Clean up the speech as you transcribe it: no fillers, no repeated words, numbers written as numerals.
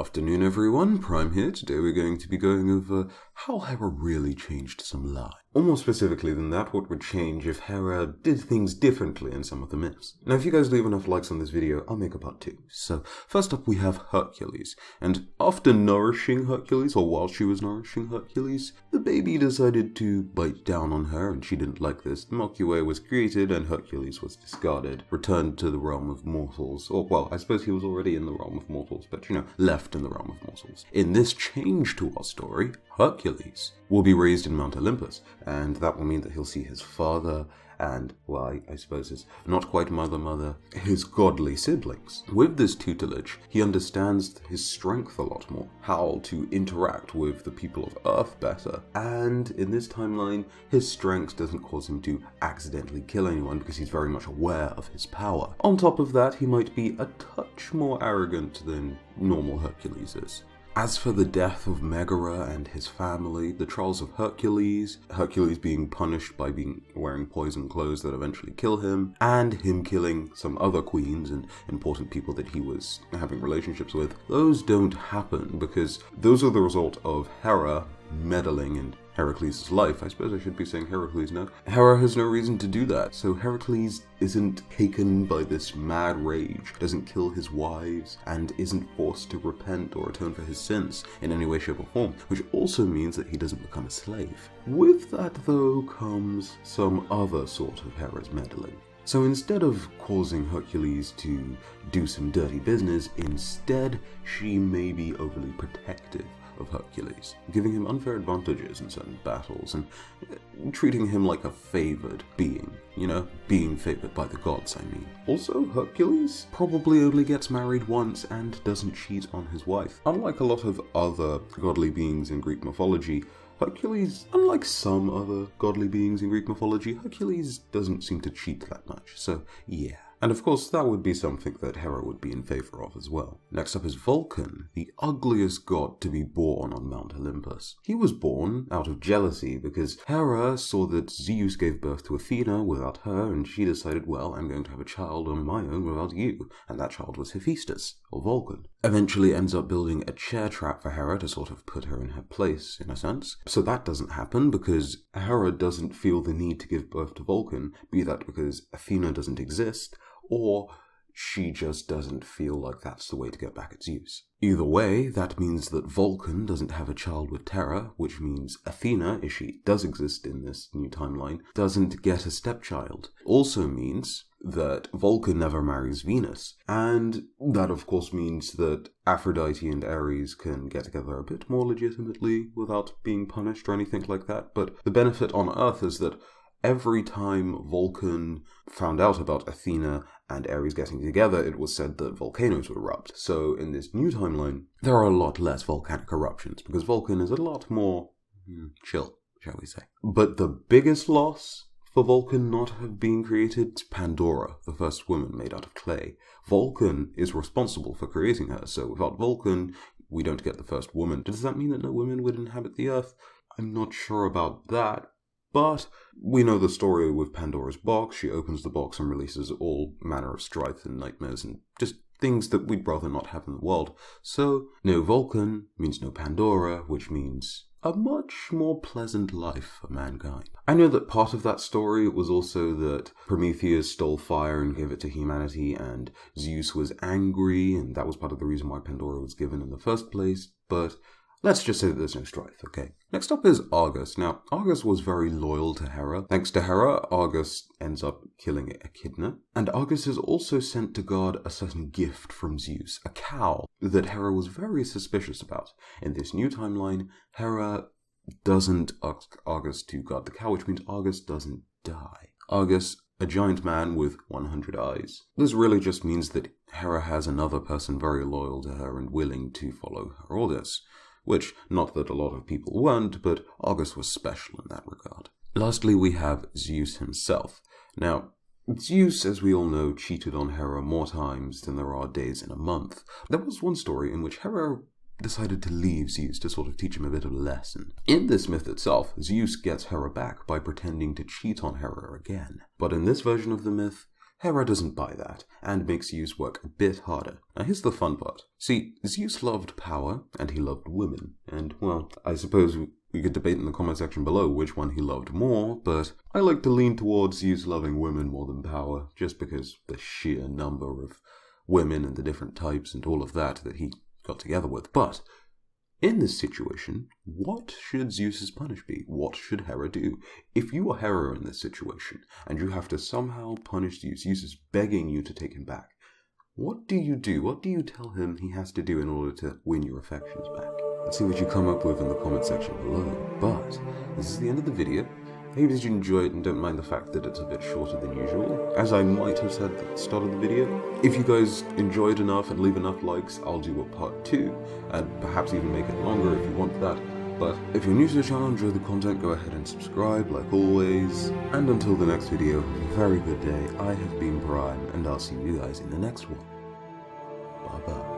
Afternoon everyone, Prime here. Today we're going to be going over how Hera really changed some lives. Or more specifically than that, what would change if Hera did things differently in some of the myths. Now if you guys leave enough likes on this video, I'll make a part 2. So first up we have Hercules, and after nourishing Hercules, or while she was nourishing Hercules, the baby decided to bite down on her and she didn't like this. The Milky Way was created and Hercules was discarded, returned to the realm of mortals, or well, I suppose he was already in the realm of mortals, but left in the realm of mortals. In this change to our story, Hercules will be raised in Mount Olympus, and that will mean that he'll see his father and, well, I suppose his not quite mother, his godly siblings. With this tutelage, he understands his strength a lot more, how to interact with the people of Earth better, and in this timeline, his strength doesn't cause him to accidentally kill anyone because he's very much aware of his power. On top of that, he might be a touch more arrogant than normal Hercules is. As for the death of Megara and his family, the trials of Hercules being punished by wearing poison clothes that eventually kill him, and him killing some other queens and important people that he was having relationships with, those don't happen because those are the result of Hera meddling in Heracles' life. I suppose I should be saying Heracles now. Hera has no reason to do that, so Heracles isn't taken by this mad rage, doesn't kill his wives, and isn't forced to repent or atone for his sins in any way, shape, or form, which also means that he doesn't become a slave. With that, though, comes some other sort of Hera's meddling. So instead of causing Hercules to do some dirty business, instead she may be overly protective of Hercules, giving him unfair advantages in certain battles and treating him like a favored being, being favored by the gods, I mean. Also, Hercules probably only gets married once and doesn't cheat on his wife. Unlike a lot of other godly beings in Greek mythology, Hercules, unlike some other godly beings in Greek mythology, Hercules doesn't seem to cheat that much, so yeah. And of course, that would be something that Hera would be in favor of as well. Next up is Vulcan, the ugliest god to be born on Mount Olympus. He was born out of jealousy because Hera saw that Zeus gave birth to Athena without her, and she decided, well, I'm going to have a child on my own without you. And that child was Hephaestus, or Vulcan. Eventually ends up building a chair trap for Hera to sort of put her in her place, in a sense. So that doesn't happen because Hera doesn't feel the need to give birth to Vulcan, be that because Athena doesn't exist, or she just doesn't feel like that's the way to get back at Zeus. Either way, that means that Vulcan doesn't have a child with Terra, which means Athena, if she does exist in this new timeline, doesn't get a stepchild. Also means that Vulcan never marries Venus, and that of course means that Aphrodite and Ares can get together a bit more legitimately without being punished or anything like that, but the benefit on Earth is that every time Vulcan found out about Athena and Ares getting together, it was said that volcanoes would erupt. So in this new timeline, there are a lot less volcanic eruptions, because Vulcan is a lot more chill, shall we say. But the biggest loss for Vulcan not have been created is Pandora, the first woman made out of clay. Vulcan is responsible for creating her, so without Vulcan, we don't get the first woman. Does that mean that no women would inhabit the Earth? I'm not sure about that. But we know the story with Pandora's box. She opens the box and releases all manner of strife and nightmares and just things that we'd rather not have in the world. So, no Vulcan means no Pandora, which means a much more pleasant life for mankind. I know that part of that story was also that Prometheus stole fire and gave it to humanity, and Zeus was angry, and that was part of the reason why Pandora was given in the first place, but let's just say that there's no strife, okay? Next up is Argus. Now, Argus was very loyal to Hera. Thanks to Hera, Argus ends up killing Echidna. And Argus is also sent to guard a certain gift from Zeus, a cow, that Hera was very suspicious about. In this new timeline, Hera doesn't ask Argus to guard the cow, which means Argus doesn't die. Argus, a giant man with 100 eyes. This really just means that Hera has another person very loyal to her and willing to follow her orders. Which, not that a lot of people weren't, but Argus was special in that regard. Lastly, we have Zeus himself. Now, Zeus, as we all know, cheated on Hera more times than there are days in a month. There was one story in which Hera decided to leave Zeus to sort of teach him a bit of a lesson. In this myth itself, Zeus gets Hera back by pretending to cheat on Hera again. But in this version of the myth, Hera doesn't buy that, and makes Zeus work a bit harder. Now here's the fun part. See, Zeus loved power, and he loved women, and, well, I suppose we could debate in the comment section below which one he loved more, but I like to lean towards Zeus loving women more than power, just because the sheer number of women and the different types and all of that he got together with. But in this situation, what should Zeus's punish be? What should Hera do? If you are Hera in this situation, and you have to somehow punish Zeus, Zeus is begging you to take him back, what do you do? What do you tell him he has to do in order to win your affections back? Let's see what you come up with in the comment section below. But this is the end of the video. I hope that you enjoy it and don't mind the fact that it's a bit shorter than usual, as I might have said at the start of the video. If you guys enjoyed enough and leave enough likes, I'll do a part 2, and perhaps even make it longer if you want that. But if you're new to the channel and enjoy the content, go ahead and subscribe like always. And until the next video, have a very good day. I have been Prime, and I'll see you guys in the next one. Bye bye.